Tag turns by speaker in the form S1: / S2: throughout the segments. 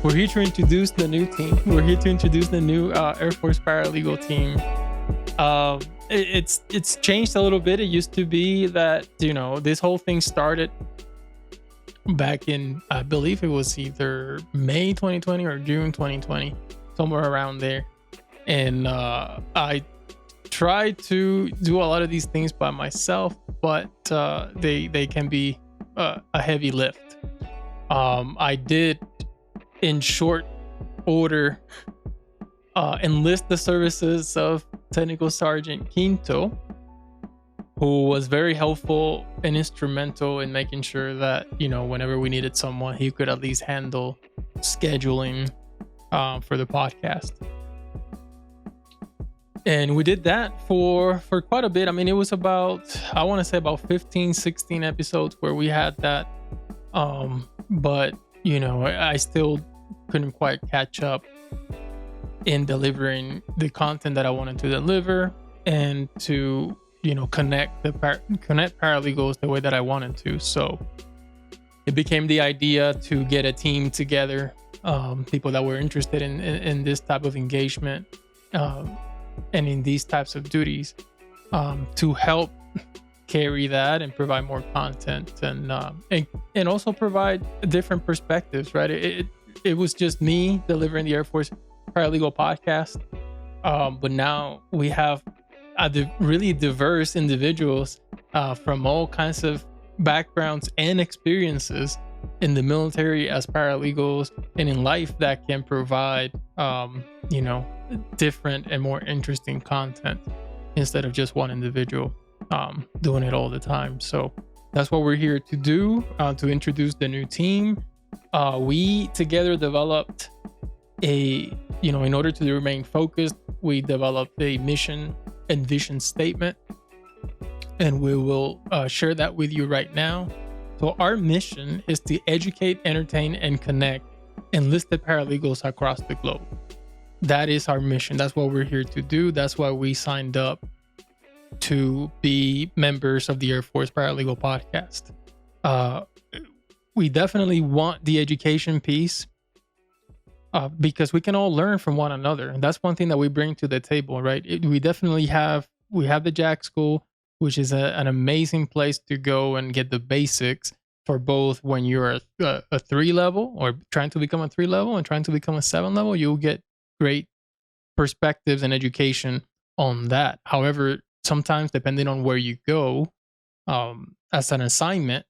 S1: we're here to introduce the new team. We're here to introduce the new Air Force Paralegal team. It's changed a little bit. It used to be that, this whole thing started back in, I believe it was either May 2020 or June 2020, somewhere around there. And I tried to do a lot of these things by myself, but they can be a heavy lift. I did, in short order, enlist the services of Technical Sergeant Quinto, who was very helpful and instrumental in making sure that, whenever we needed someone, he could at least handle scheduling for the podcast. And we did that for quite a bit. I mean, it was about 15, 16 episodes where we had that. But, I still couldn't quite catch up in delivering the content that I wanted to deliver and to connect paralegals the way that I wanted to. So it became the idea to get a team together, people that were interested in this type of engagement and in these types of duties, to help carry that and provide more content and also provide different perspectives. Right? It was just me delivering the Air Force Paralegal Podcast, but now we have really diverse individuals from all kinds of backgrounds and experiences in the military as paralegals and in life that can provide different and more interesting content instead of just one individual doing it all the time. So that's what we're here to do, to introduce the new team. We together developed in order to remain focused, we developed a mission and vision statement, and we will share that with you right now. So our mission is to educate, entertain, and connect enlisted paralegals across the globe. That is our mission. That's what we're here to do. That's why we signed up to be members of the Air Force Paralegal Podcast. We definitely want the education piece, because we can all learn from one another. And that's one thing that we bring to the table, right? We have the JAC School, which is an amazing place to go and get the basics for both when you're a 3 level or trying to become a 3 level and trying to become a 7 level. You'll get great perspectives and education on that. However, sometimes depending on where you go as an assignment,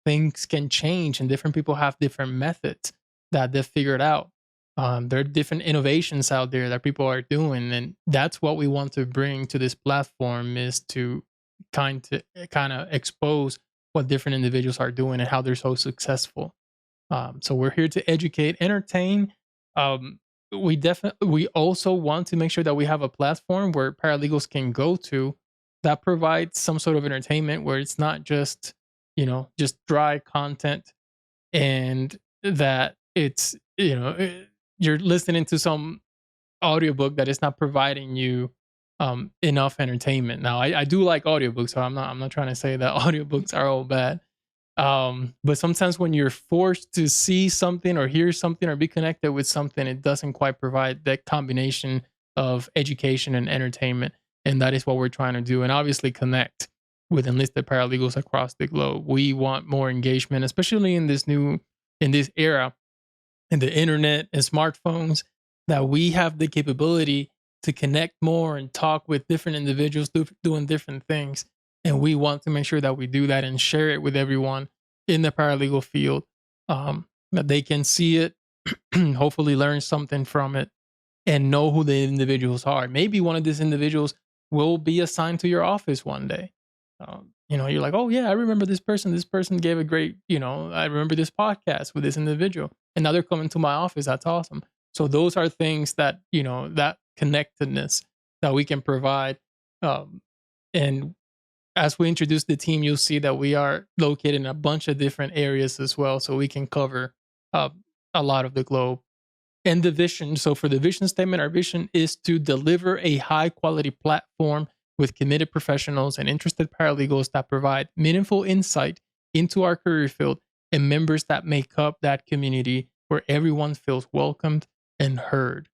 S1: things can change and different people have different methods that they've figured out. There are different innovations out there that people are doing, and that's what we want to bring to this platform, is to kind of expose what different individuals are doing and how they're so successful. So we're here to educate, entertain. We also want to make sure that we have a platform where paralegals can go to that provides some sort of entertainment, where it's not just dry content, and that it's you're listening to some audiobook that is not providing you enough entertainment. Now, I do like audiobooks, so I'm not trying to say that audiobooks are all bad. But sometimes when you're forced to see something or hear something or be connected with something, it doesn't quite provide that combination of education and entertainment. And that is what we're trying to do. And obviously connect with enlisted paralegals across the globe. We want more engagement, especially in this era, in the internet and smartphones, that we have the capability to connect more and talk with different individuals doing different things. And we want to make sure that we do that and share it with everyone in the paralegal field, that they can see it, hopefully learn something from it, and know who the individuals are. Maybe one of these individuals will be assigned to your office one day. You're like, oh yeah, I remember this person. This person gave a great, I remember this podcast with this individual, and now they're coming to my office. That's awesome. So those are things that, that connectedness that we can provide. And as we introduce the team, you'll see that we are located in a bunch of different areas as well. So we can cover a lot of the globe. And the vision. So for the vision statement, our vision is to deliver a high quality platform with committed professionals and interested paralegals that provide meaningful insight into our career field and members that make up that community where everyone feels welcomed and heard.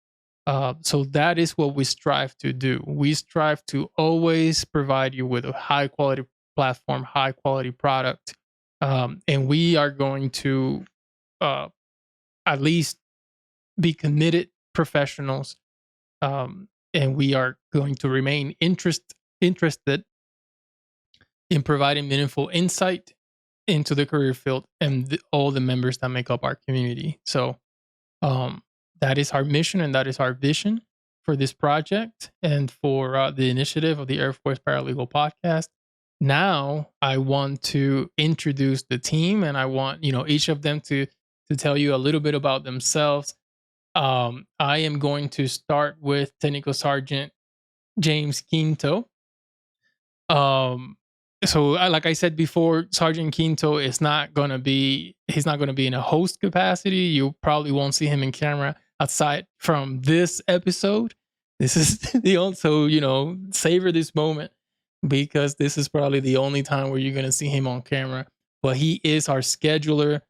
S1: So that is what we strive to do. We strive to always provide you with a high quality platform, high quality product, and we are going to uh, at least be committed professionals, and we are going to remain interested in providing meaningful insight into the career field and all the members that make up our community. So um, that is our mission and that is our vision for this project and for the initiative of the Air Force Paralegal Podcast. Now I want to introduce the team, and I want each of them to tell you a little bit about themselves. I am going to start with Technical Sergeant James Quinto. Um, so like I said before, Sergeant Quinto is not gonna be he's not gonna be in a host capacity. You probably won't see him in camera aside from this episode. This is the only, so savor this moment because this is probably the only time where you're gonna see him on camera. But he is our scheduler.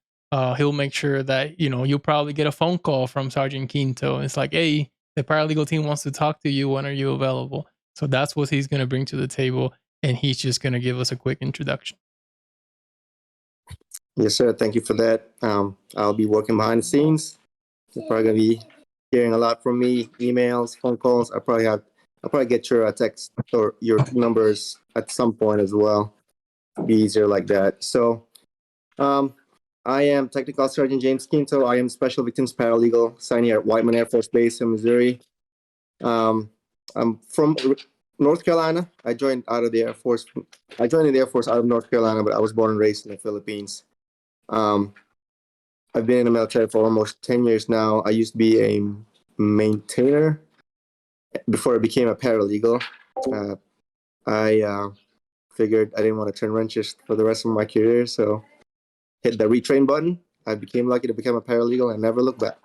S1: He'll make sure that you'll probably get a phone call from Sergeant Quinto. It's like, hey, the paralegal team wants to talk to you. When are you available? So that's what he's gonna bring to the table, and he's just going to give us a quick introduction.
S2: Yes, sir. Thank you for that. I'll be working behind the scenes. You're probably going to be hearing a lot from me, emails, phone calls. I'll probably get your text or your numbers at some point as well. Be easier like that. So I am Technical Sergeant James Quinto. I am Special Victims Paralegal, signing at Whiteman Air Force Base in Missouri. I'm from North Carolina. I joined the Air Force out of North Carolina, but I was born and raised in the Philippines. I've been in the military for almost 10 years now. I used to be a maintainer before I became a paralegal. I figured I didn't want to turn wrenches for the rest of my career, so hit the retrain button. I became lucky to become a paralegal and never looked back.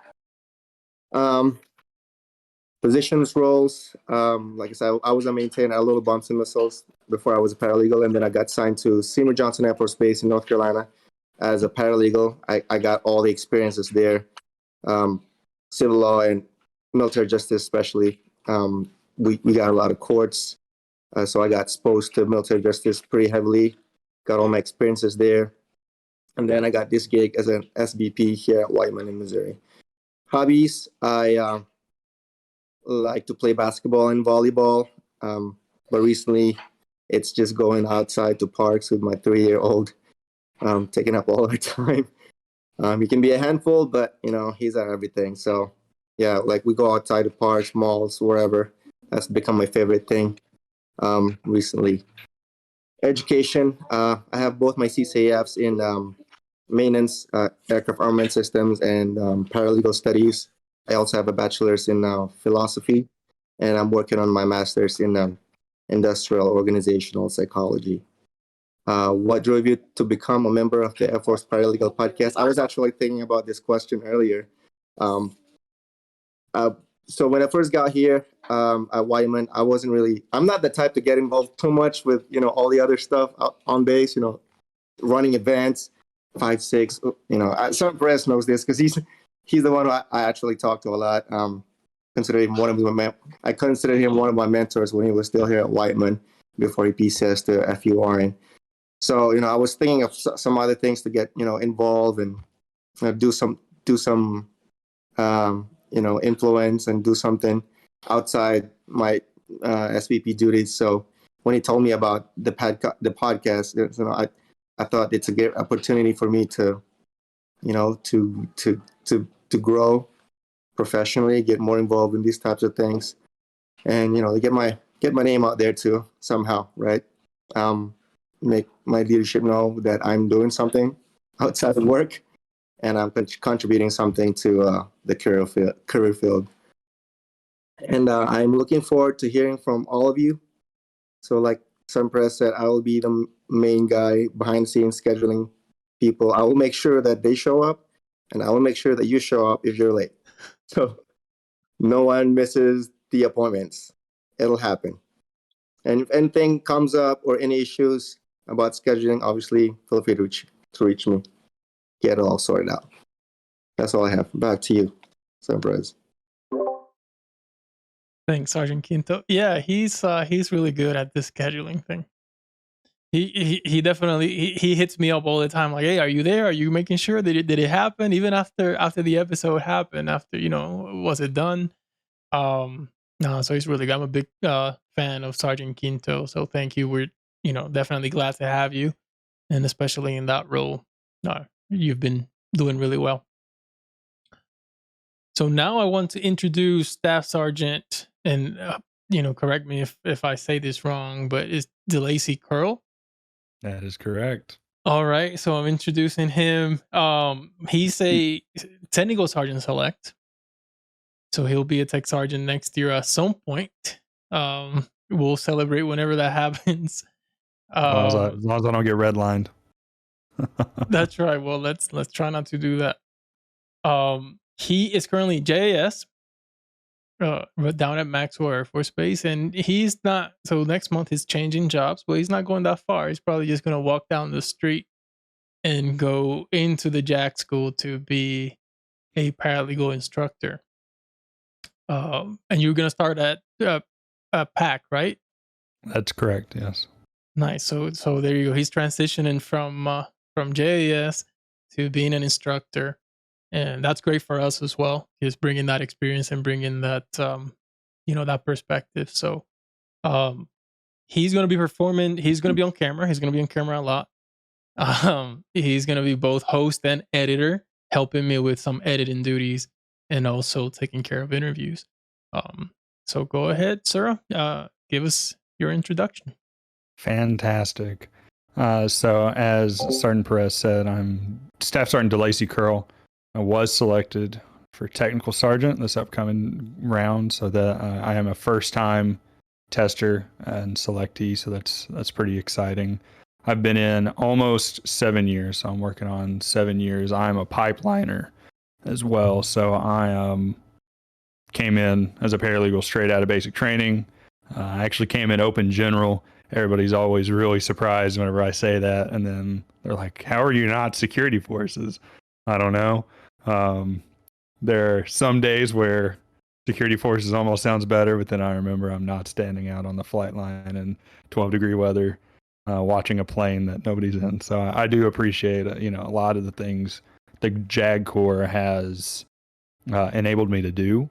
S2: Positions, roles, like I said, I was a maintainer at Little Bumps and Missiles before I was a paralegal, and then I got signed to Seymour Johnson Air Force Base in North Carolina as a paralegal. I got all the experiences there, civil law and military justice especially. We got a lot of courts, so I got exposed to military justice pretty heavily, got all my experiences there. And then I got this gig as an SVP here at Whiteman in Missouri. Hobbies, I like to play basketball and volleyball, but recently it's just going outside to parks with my 3-year-old, taking up all our time. He can be a handful, but he's at everything. So yeah, like we go outside to parks, malls, wherever. That's become my favorite thing recently. Education, I have both my CCAFs in maintenance, aircraft armament systems, and paralegal studies. I also have a bachelor's in philosophy, and I'm working on my master's in industrial organizational psychology. What drove you to become a member of the Air Force Paralegal Podcast? I was actually thinking about this question earlier. So when I first got here at Whiteman, I'm not the type to get involved too much with, all the other stuff on base, running events, 5, 6, Sergeant Perez knows this because he's the one who I actually talk to a lot. I consider him one of my mentors when he was still here at Whiteman before he PCS to FUR. So, I was thinking of some other things to get, involved and do some influence and do something outside my SVP duties. So when he told me about the podcast, I thought it's a great opportunity for me to, to grow professionally, get more involved in these types of things, and get my name out there too somehow, right? Make my leadership know that I'm doing something outside of work, and I'm contributing something to the career field. And I'm looking forward to hearing from all of you. So like Sunpress said, I will be the main guy behind the scenes scheduling people. I will make sure that they show up, and I will make sure that you show up if you're late. So no one misses the appointments. It'll happen. And if anything comes up or any issues about scheduling, obviously feel free to reach me. Get it all sorted out. That's all I have. Back to you, Sunrise.
S1: Thanks, Sergeant Quinto. Yeah, he's really good at this scheduling thing. He definitely he hits me up all the time like, hey, are you there? Are you making sure did it happen? Even after the episode happened, after was it done? No, so he's really good. I'm a big fan of Sergeant Quinto. So thank you. We're definitely glad to have you, and especially in that role, you've been doing really well. So now I want to introduce Staff Sergeant, and correct me if I say this wrong, but it's DeLacy Curl.
S3: That is correct.
S1: All right, so I'm introducing him. He's a technical sergeant select, so he'll be a tech sergeant next year at some point. We'll celebrate whenever that happens.
S3: As long as I don't get redlined.
S1: That's right. Well, let's try not to do that. He is currently JAS down at Maxwell Air Force Base, and he's not. So next month he's changing jobs, but he's not going that far. He's probably just going to walk down the street and go into the JAC school to be a paralegal instructor. And you're going to start at PAC, right?
S3: That's correct. Yes.
S1: Nice. So there you go. He's transitioning from JAS to being an instructor. And that's great for us as well. Just bringing that experience and bringing that, that perspective. So, he's going to be performing. He's going to be on camera. He's going to be on camera a lot. He's going to be both host and editor, helping me with some editing duties and also taking care of interviews. So go ahead, Sarah. Give us your introduction.
S3: Fantastic. So as Sergeant Perez said, I'm Staff Sergeant DeLacy Curl. I was selected for technical sergeant this upcoming round, so that I am a first-time tester and selectee, so that's pretty exciting. I've been in almost 7 years, so I'm working on 7 years. I'm a pipeliner as well, so I came in as a paralegal straight out of basic training. I actually came in open general. Everybody's always really surprised whenever I say that, and then they're like, how are you not security forces? I don't know. There are some days where security forces almost sounds better, but then I remember I'm not standing out on the flight line in 12-degree weather, watching a plane that nobody's in. So I do appreciate, a lot of the things the JAG Corps has enabled me to do,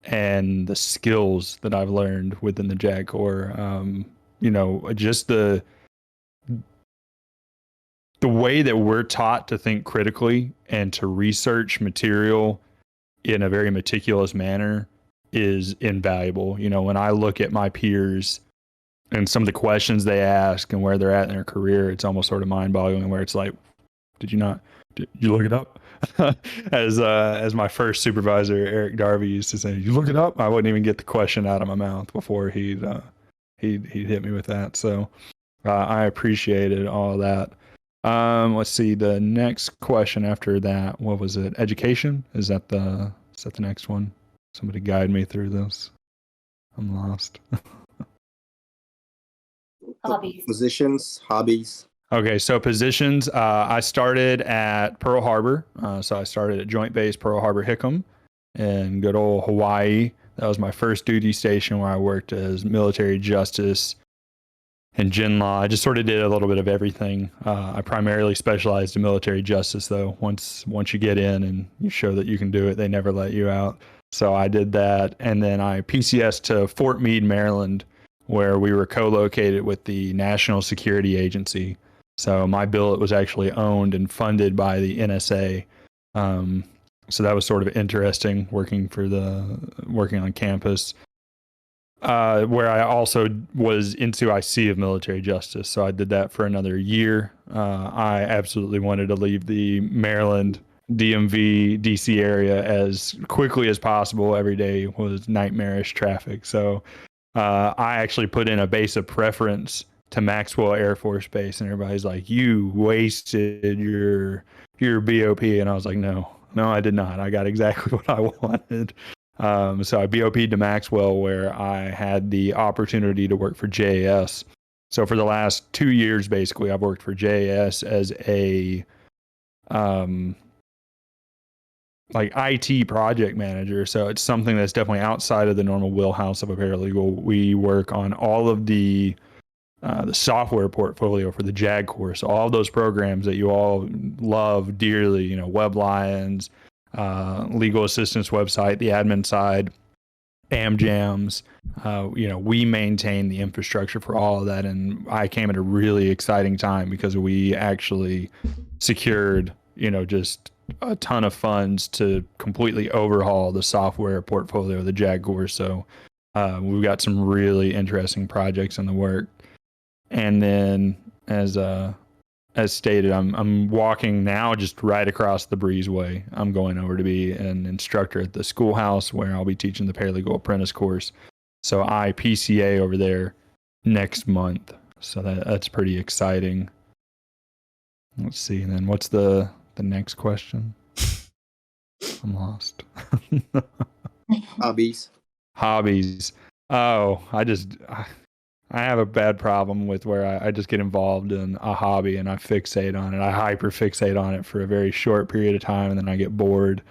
S3: and the skills that I've learned within the JAG Corps. Just the way that we're taught to think critically and to research material in a very meticulous manner is invaluable. When I look at my peers and some of the questions they ask and where they're at in their career, it's almost sort of mind-boggling, where it's like, did you look it up? as my first supervisor, Eric Darby, used to say, you look it up? I wouldn't even get the question out of my mouth before he'd hit me with that. So I appreciated all of that. Let's see, the next question after that, what was it? Education? Is that the next one? Somebody guide me through this. I'm lost.
S4: Hobbies.
S2: Positions, hobbies.
S3: Okay, so positions. I started at Pearl Harbor. So I started at Joint Base Pearl Harbor Hickam in good old Hawaii. That was my first duty station, where I worked as military justice and gen law. I just sort of did a little bit of everything. I primarily specialized in military justice, though. Once you get in and you show that you can do it, they never let you out. So I did that, and then I PCS to Fort Meade, Maryland, where we were co-located with the National Security Agency. So my billet was actually owned and funded by the NSA. So that was sort of interesting, working on campus. Where I also was into IC of military justice. So I did that for another year. I absolutely wanted to leave the Maryland, DMV, DC area as quickly as possible. Every day was nightmarish traffic. So I actually put in a base of preference to Maxwell Air Force Base, and everybody's like, you wasted your BOP. And I was like, no, I did not. I got exactly what I wanted. So I BOP'd to Maxwell, where I had the opportunity to work for JAS. So for the last 2 years, basically, I've worked for JAS as a like IT project manager. So it's something that's definitely outside of the normal wheelhouse of a paralegal. We work on all of the software portfolio for the JAG course, all of those programs that you all love dearly, you know, WebLions, legal assistance website, the admin side, AmJams. You know, we maintain the infrastructure for all of that. And I came at a really exciting time because we actually secured, you know, just a ton of funds to completely overhaul the software portfolio of the JAG course. So we've got some really interesting projects in the work. And then as stated, I'm walking now just right across the breezeway. I'm going over to be an instructor at the schoolhouse where I'll be teaching the paralegal apprentice course. So I PCA over there next month. So that's pretty exciting. Let's see. And then what's the next question? I'm lost.
S2: Hobbies.
S3: Oh, I have a bad problem with where I just get involved in a hobby and I fixate on it. I hyper fixate on it for a very short period of time and then I get bored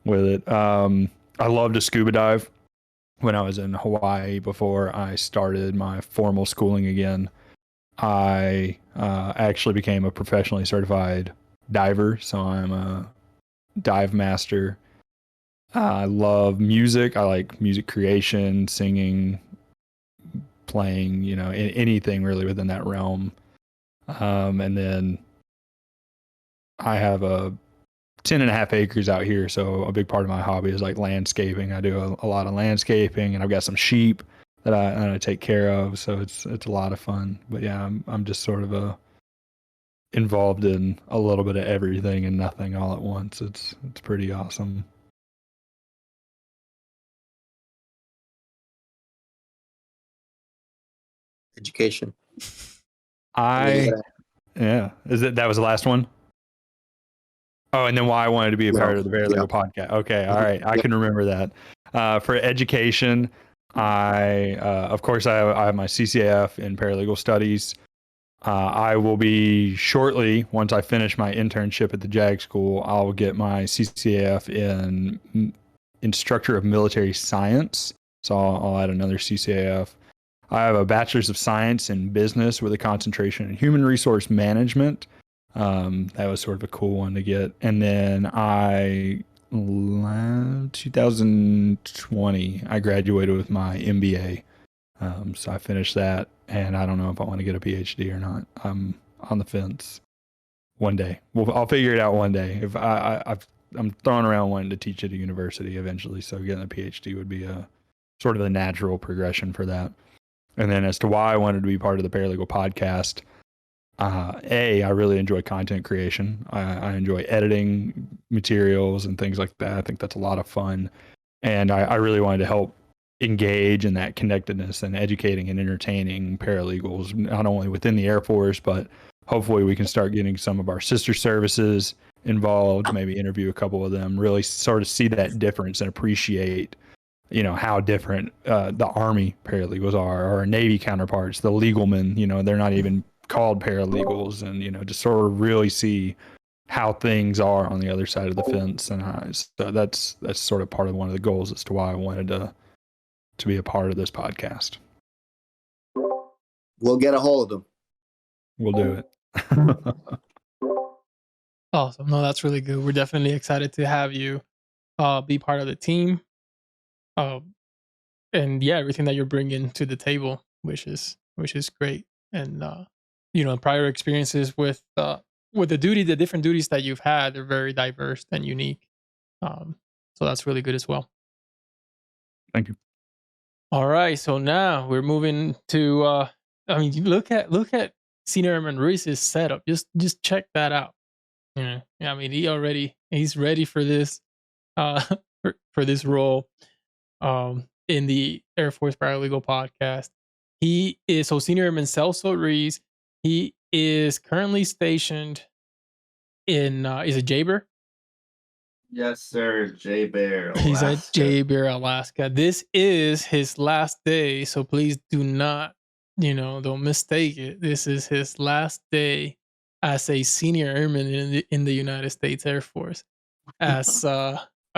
S3: with it. I love to scuba dive. When I was in Hawaii before I started my formal schooling again, I actually became a professionally certified diver. So I'm a dive master. I love music. I like music creation, singing, playing, you know, anything really within that realm. And then I have 10.5 acres out here. So a big part of my hobby is like landscaping. I do a lot of landscaping and I've got some sheep that I take care of. So it's a lot of fun, but yeah, I'm just sort of involved in a little bit of everything and nothing all at once. It's pretty awesome.
S2: Education.
S3: Yeah. That was the last one? Oh, and then why I wanted to be a part of the Paralegal Podcast. Okay. All right. I can remember that. For education, of course, I have my CCAF in paralegal studies. I will be shortly, once I finish my internship at the JAG school, I'll get my CCAF in instructor of military science. So I'll add another CCAF. I have a bachelor's of science in business with a concentration in human resource management. That was sort of a cool one to get. And then 2020, I graduated with my MBA. So I finished that, and I don't know if I want to get a PhD or not. I'm on the fence. One day, I'll figure it out one day. If I'm throwing around wanting to teach at a university eventually, so getting a PhD would be a sort of a natural progression for that. And then as to why I wanted to be part of the Paralegal Podcast, I really enjoy content creation. I enjoy editing materials and things like that. I think that's a lot of fun. And I really wanted to help engage in that connectedness and educating and entertaining paralegals, not only within the Air Force, but hopefully we can start getting some of our sister services involved, maybe interview a couple of them, really sort of see that difference and appreciate, you know, how different the Army paralegals are, or our Navy counterparts, the legalmen, you know, they're not even called paralegals, and, you know, just sort of really see how things are on the other side of the fence. And so that's sort of part of one of the goals as to why I wanted to be a part of this podcast.
S2: We'll get a hold of them.
S3: We'll do it.
S1: Awesome. No, that's really good. We're definitely excited to have you be part of the team. And yeah, everything that you're bringing to the table, which is great. And you know, prior experiences with the different duties that you've had, they're very diverse and unique. So that's really good as well.
S3: Thank you.
S1: All right, so now we're moving to. I mean, look at Senior Airman Ruiz's setup. Just check that out. Yeah, I mean, he's ready for this, for this role, in the Air Force Paralegal Podcast. He is Senior Airman Celso Ruiz. He is currently stationed in is it Jaber?
S4: Yes, sir. J-Bear, Alaska.
S1: He's at J-Bear, Alaska. This is his last day, so please do not, don't mistake it. This is his last day as a senior airman in the United States Air Force. As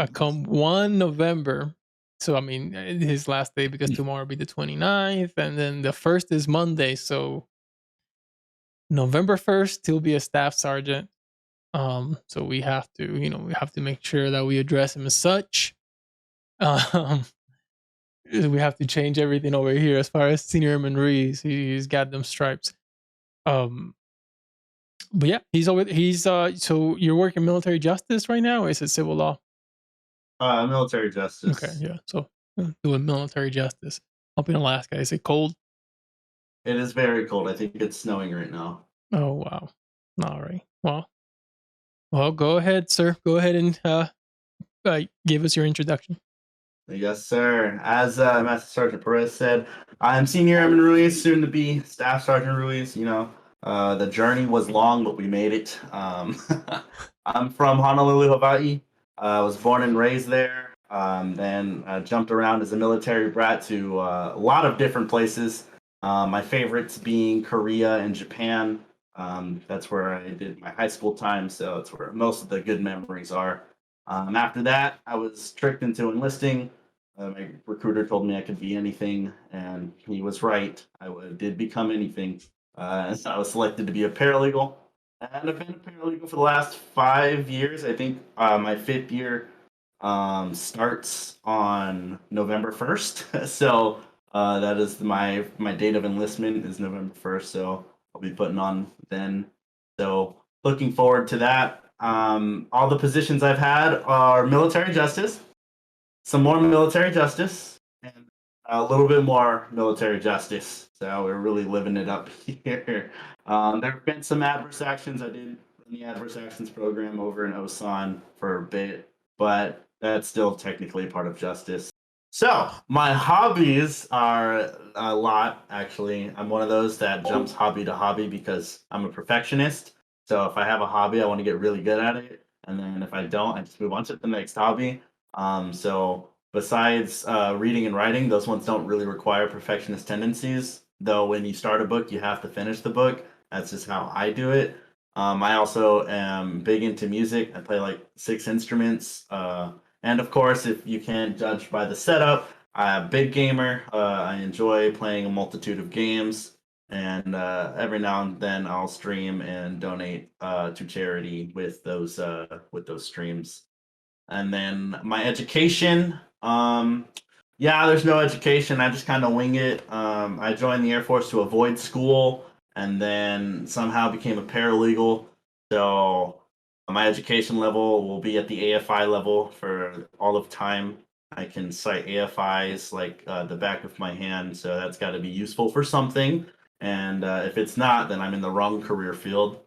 S1: come 1 November. So I mean, his last day, because tomorrow will be the 29th, and then the 1st is Monday. So November 1st, he'll be a staff sergeant. So we have to, we have to make sure that we address him as such. Um, we have to change everything over here as far as Senior Airman Ruiz. He's got them stripes. But yeah, so you're working military justice right now, or is it civil law?
S4: Military justice.
S1: Okay, yeah. So doing military justice up in Alaska. Is it cold?
S4: It is very cold. I think it's snowing right now.
S1: Oh wow. All right. Well, go ahead, sir. Go ahead and give us your introduction.
S4: Yes, sir. As Master Sergeant Perez said, I'm Senior Airman Ruiz, soon to be Staff Sergeant Ruiz. The journey was long, but we made it. I'm from Honolulu, Hawaii. I was born and raised there. Then jumped around as a military brat to a lot of different places. My favorites being Korea and Japan. That's where I did my high school time, so it's where most of the good memories are. After that, I was tricked into enlisting. My recruiter told me I could be anything, and he was right. Did become anything. So I was selected to be a paralegal, and I've been a paralegal for the last 5 years. I think my 5th year starts on November 1st. So that is my date of enlistment is November 1st. So I'll be putting on then. So looking forward to that. All the positions I've had are military justice, some more military justice, and a little bit more military justice. So we're really living it up here. There have been some adverse actions. I did in the adverse actions program over in Osan for a bit, but that's still technically part of justice. So my hobbies are a lot, actually. I'm one of those that jumps hobby to hobby because I'm a perfectionist. So if I have a hobby, I want to get really good at it. And then if I don't, I just move on to the next hobby. So besides reading and writing, those ones don't really require perfectionist tendencies. Though when you start a book, you have to finish the book. That's just how I do it. I also am big into music. I play like 6 instruments. And of course, if you can't judge by the setup, I'm a big gamer. I enjoy playing a multitude of games. And every now and then I'll stream and donate to charity with those streams. And then my education, there's no education. I just kind of wing it. I joined the Air Force to avoid school, and then somehow became a paralegal. So my education level will be at the AFI level for all of time. I can cite AFIs like the back of my hand, so that's got to be useful for something. And if it's not, then I'm in the wrong career field.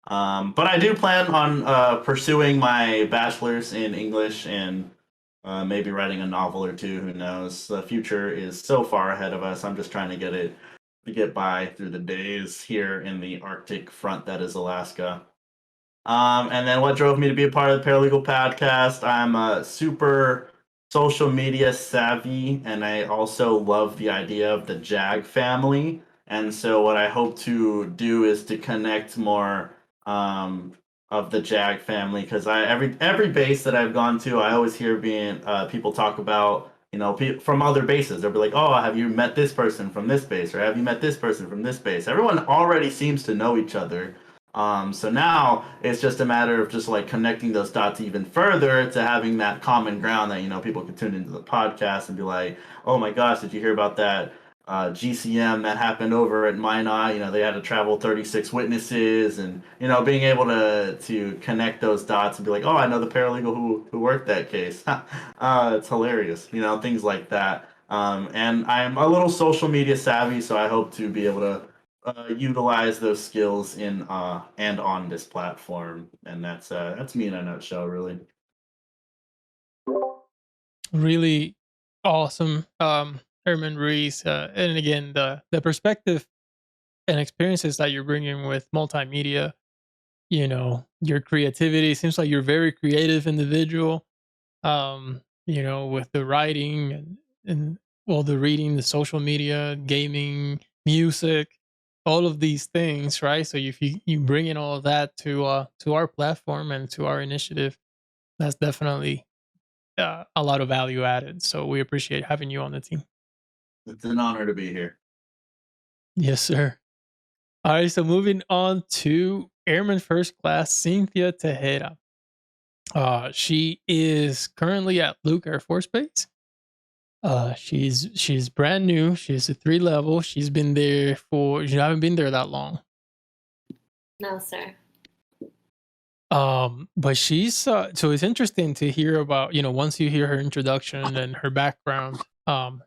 S4: But I do plan on pursuing my bachelor's in English and maybe writing a novel or two. Who knows? The future is so far ahead of us. I'm just trying to get by through the days here in the Arctic front that is Alaska. And then what drove me to be a part of the Paralegal Podcast? I'm super social media savvy, and I also love the idea of the JAG family. And so what I hope to do is to connect more of the JAG family, because every base that I've gone to, I always hear people talk about, from other bases. They'll be like, "Oh, have you met this person from this base, or have you met this person from this base?" Everyone already seems to know each other. So now it's just a matter of just like connecting those dots even further to having that common ground that people can tune into the podcast and be like, "Oh my gosh, did you hear about that GCM that happened over at Minot?" They had to travel 36 witnesses, and being able to connect those dots and be like, "Oh, I know the paralegal who worked that case." It's hilarious, things like that. And I'm a little social media savvy, so I hope to be able to utilize those skills in and on this platform. And that's me in a nutshell, really.
S1: Really awesome, Herman Ruiz. And again, the perspective and experiences that you're bringing with multimedia, your creativity seems like you're a very creative individual. With the writing and well, the reading, the social media, gaming, music, all of these things, right? So if you bring in all of that to our platform and to our initiative, that's definitely a lot of value added. So we appreciate having you on the team.
S4: It's an honor to be here.
S1: Yes, sir. All right, so moving on to Airman First Class Cynthia Tejeda. She is currently at Luke Air Force Base. She's brand new. She's a 3 level. She haven't been there that long.
S5: No, sir.
S1: But she's so it's interesting to hear about, once you hear her introduction and her background.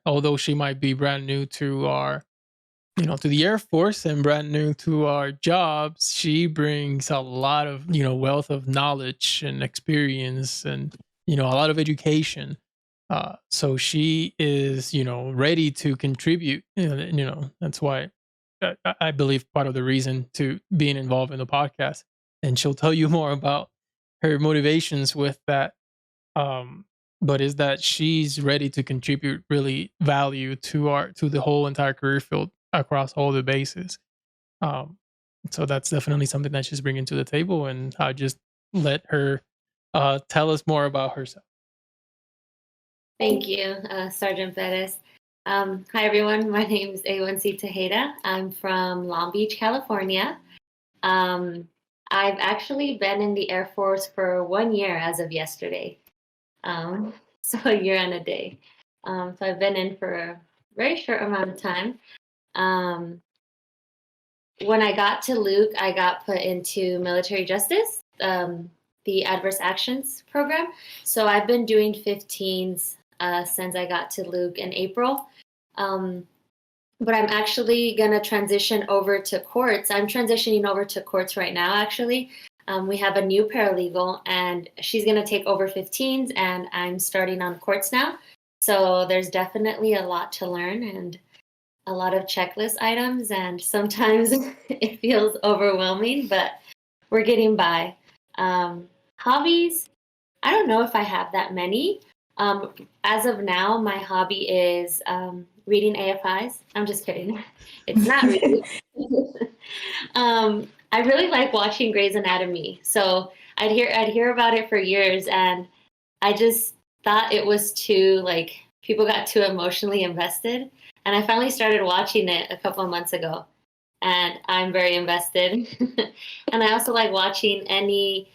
S1: Although she might be brand new to our, to the Air Force and brand new to our jobs, she brings a lot of, wealth of knowledge and experience and, a lot of education. So she is, ready to contribute. That's why I believe part of the reason to being involved in the podcast. And she'll tell you more about her motivations with that. But is that she's ready to contribute really value to the whole entire career field across all the bases. So that's definitely something that she's bringing to the table, and I'll just let her tell us more about herself.
S5: Thank you, Sergeant Perez. Hi, everyone. My name is A1C Tejeda. I'm from Long Beach, California. I've actually been in the Air Force for 1 year as of yesterday. So a year and a day. So I've been in for a very short amount of time. When I got to Luke, I got put into military justice, the adverse actions program. So I've been doing 15s since I got to Luke in April. But I'm actually going to transition over to courts. I'm transitioning over to courts right now, actually. We have a new paralegal, and she's going to take over 15s, and I'm starting on courts now. So there's definitely a lot to learn and a lot of checklist items, and sometimes it feels overwhelming, but we're getting by. Hobbies, I don't know if I have that many. As of now, my hobby is reading AFIs. I'm just kidding. It's not reading. I really like watching Grey's Anatomy. So I'd hear about it for years, and I just thought it was too, people got too emotionally invested. And I finally started watching it a couple of months ago, and I'm very invested. And I also like watching any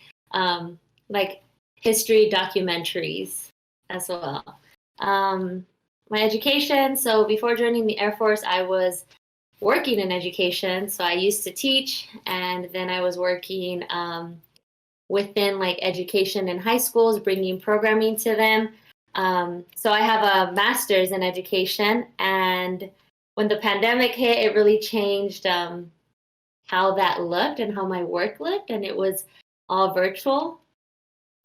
S5: history documentaries as well. My education, so before joining the Air Force, I was working in education. So I used to teach, and then I was working within education in high schools, bringing programming to them. So I have a master's in education, and when the pandemic hit, it really changed how that looked and how my work looked, and it was all virtual,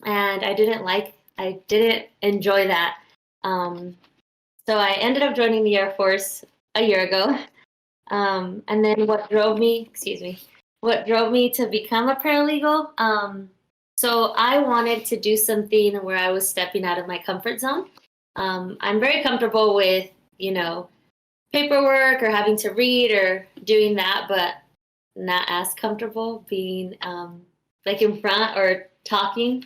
S5: and I didn't enjoy that. So I ended up joining the Air Force a year ago, and then what drove me to become a paralegal. So I wanted to do something where I was stepping out of my comfort zone. I'm very comfortable with, paperwork or having to read or doing that, but not as comfortable being in front or talking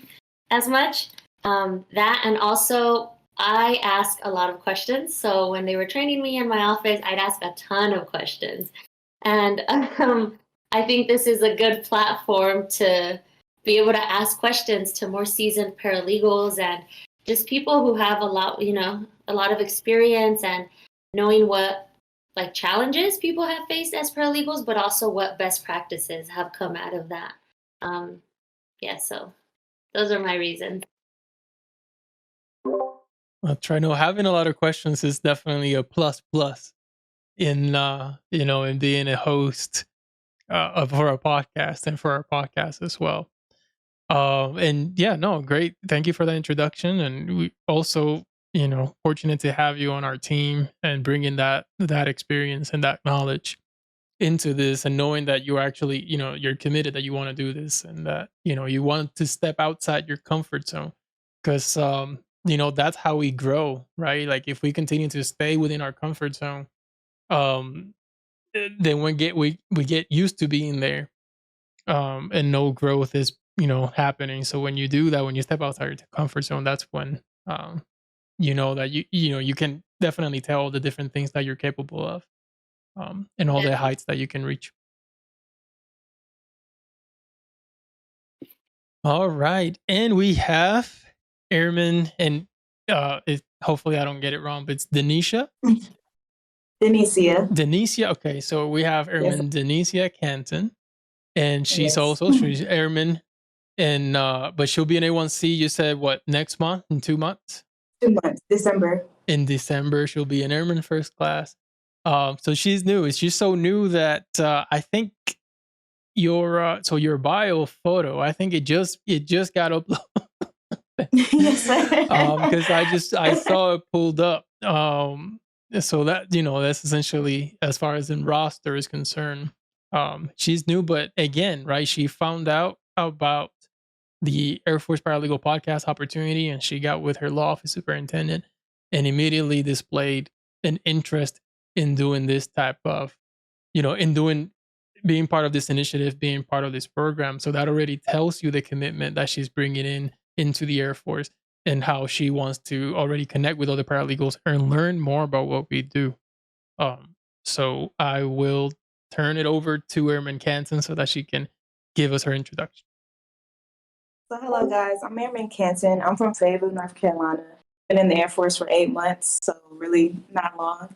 S5: as much. That, and also I ask a lot of questions. So when they were training me in my office, I'd ask a ton of questions. And I think this is a good platform to be able to ask questions to more seasoned paralegals and just people who have a lot of experience and knowing what challenges people have faced as paralegals, but also what best practices have come out of that. So those are my reasons.
S1: Well, Trino, having a lot of questions is definitely a plus in in being a host for our podcast and for our podcast as well. And yeah, no, great. Thank you for that introduction. And we also, fortunate to have you on our team and bringing that experience and that knowledge into this, and knowing that you're actually, you're committed, that you want to do this, and that, you want to step outside your comfort zone, because, that's how we grow, right? If we continue to stay within our comfort zone, then we get used to being there, and no growth is happening. So when you do that, when you step outside your comfort zone, that's when you know that you can definitely tell the different things that you're capable of, and all the heights that you can reach. All right, and we have Airman, and hopefully I don't get it wrong, but it's Denisha. Denicia. Okay, so we have Airman Denicia Canton, and she's Airman, and but she'll be an A1C. You said what, next month? In 2 months?
S6: 2 months, December.
S1: In December, she'll be an Airman first class. So she's new. She's so new that I think your bio photo, I think it just got uploaded.
S6: Yes,
S1: Because I saw it pulled up. So that, that's essentially, as far as in roster is concerned, she's new, but again, right, she found out about the Air Force Paralegal Podcast opportunity, and she got with her law office superintendent and immediately displayed an interest in doing this type of, being part of this initiative, being part of this program. So that already tells you the commitment that she's bringing into the Air Force, and how she wants to already connect with other paralegals and learn more about what we do. So I will turn it over to Airman Canton so that she can give us her introduction.
S6: So hello guys, I'm Airman Canton. I'm from Fayetteville, North Carolina. Been in the Air Force for 8 months, so really not long.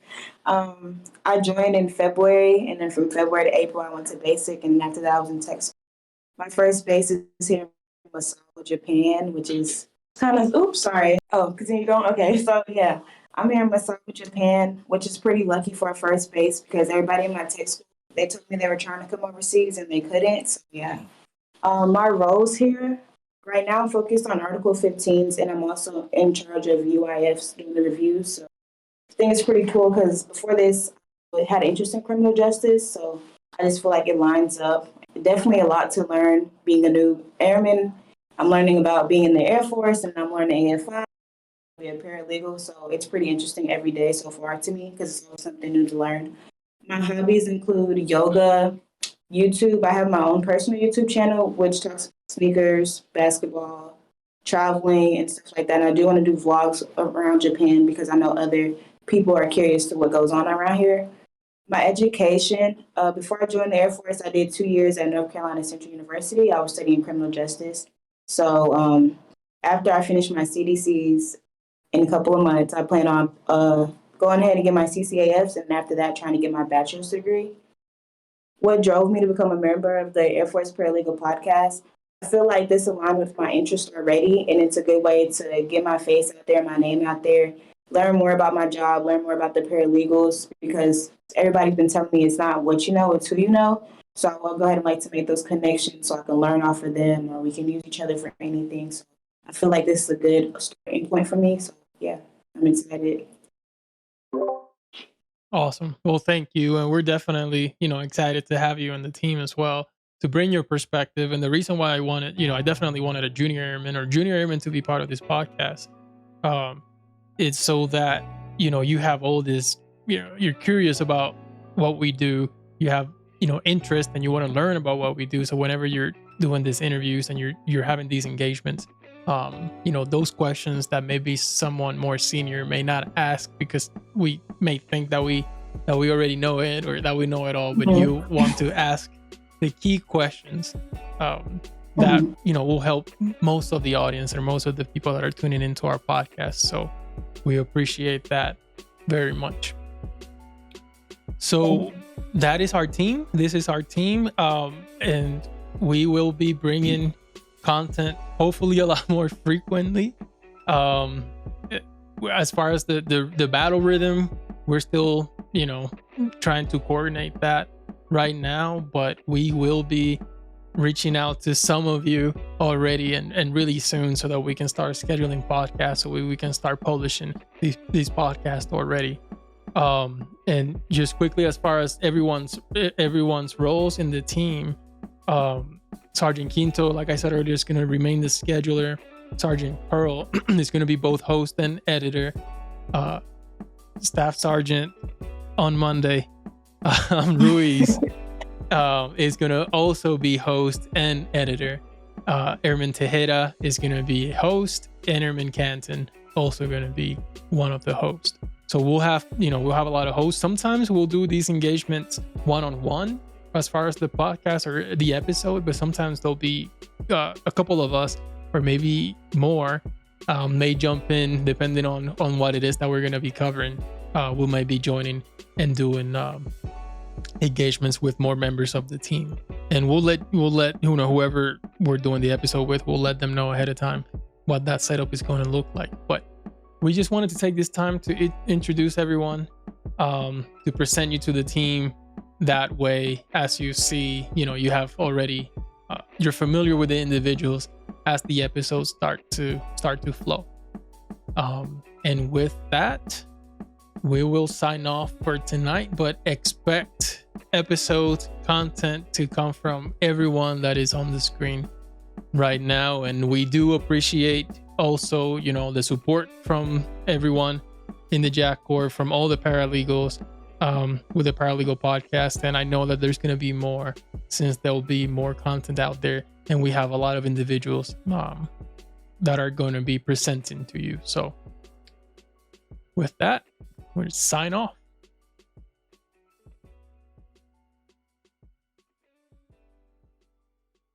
S6: I joined in February, and then from February to April I went to basic, and after that I was in tech school. My first base is here in Masao, Japan, which is continue going. Okay, so yeah, I'm here in Masao, Japan, which is pretty lucky for a first base because everybody in my tech school, they told me they were trying to come overseas and they couldn't. So yeah, my roles here right now, I'm focused on Article 15s, and I'm also in charge of UIFs doing the reviews. So I think it's pretty cool because before this, I had an interest in criminal justice, so I just feel like it lines up. Definitely a lot to learn being a new airman. I'm learning about being in the Air Force, and I'm learning AF, be a paralegal. So it's pretty interesting every day so far to me because it's always something new to learn. My hobbies include yoga, YouTube. I have my own personal YouTube channel, which talks about sneakers, basketball, traveling, and stuff like that. And I do want to do vlogs around Japan because I know other people are curious to what goes on around here. My education, before I joined the Air Force, I did 2 years at North Carolina Central University. I was studying criminal justice. So after I finish my CDCs in a couple of months, I plan on going ahead and get my CCAFs, and after that, trying to get my bachelor's degree. What drove me to become a member of the Air Force Paralegal Podcast? I feel like this aligned with my interest already, and it's a good way to get my face out there, my name out there, learn more about my job, learn more about the paralegals, because everybody's been telling me it's not what you know, it's who you know. So I will go ahead and like to make those connections so I can learn off of them, or we can use each other for anything. So I feel like this is a good starting point for me. So yeah, I'm excited.
S1: Awesome. Well, thank you. And we're definitely, excited to have you on the team as well, to bring your perspective. And the reason why I definitely wanted a junior airman to be part of this podcast. It's so that, you have all this, you're curious about what we do. You have, interest, and you want to learn about what we do. So whenever you're doing these interviews and you're having these engagements, those questions that maybe someone more senior may not ask because we may think that we already know it or that we know it all, but you want to ask the key questions that will help most of the audience or most of the people that are tuning into our podcast. So we appreciate that very much. So that is our team. This is our team, and we will be bringing content hopefully a lot more frequently. As far as the battle rhythm, we're still trying to coordinate that right now, but we will be reaching out to some of you already and really soon, so that we can start scheduling podcasts, so we can start publishing these podcasts already. And just quickly, as far as everyone's roles in the team, Sergeant Quinto, like I said earlier, is going to remain the scheduler. Sergeant Pearl is going to be both host and editor. Staff Sergeant on Monday, Ruiz, is going to also be host and editor. Airman Tejeda is going to be host, and Airman Canton also going to be one of the hosts. So we'll have a lot of hosts. Sometimes we'll do these engagements one-on-one as far as the podcast or the episode, but sometimes there'll be a couple of us or maybe more may jump in depending on what it is that we're going to be covering. We might be joining and doing engagements with more members of the team, and we'll let whoever we're doing the episode with, we'll let them know ahead of time what that setup is going to look like. But we just wanted to take this time to introduce everyone, to present you to the team. That way, as you see, you have already you're familiar with the individuals as the episodes start to flow. And with that, we will sign off for tonight, but expect episode content to come from everyone that is on the screen right now. And we do appreciate also, the support from everyone in the Jack Corps, from all the paralegals with the Paralegal Podcast. And I know that there's going to be more, since there'll be more content out there, and we have a lot of individuals that are going to be presenting to you. So with that, we'll sign off.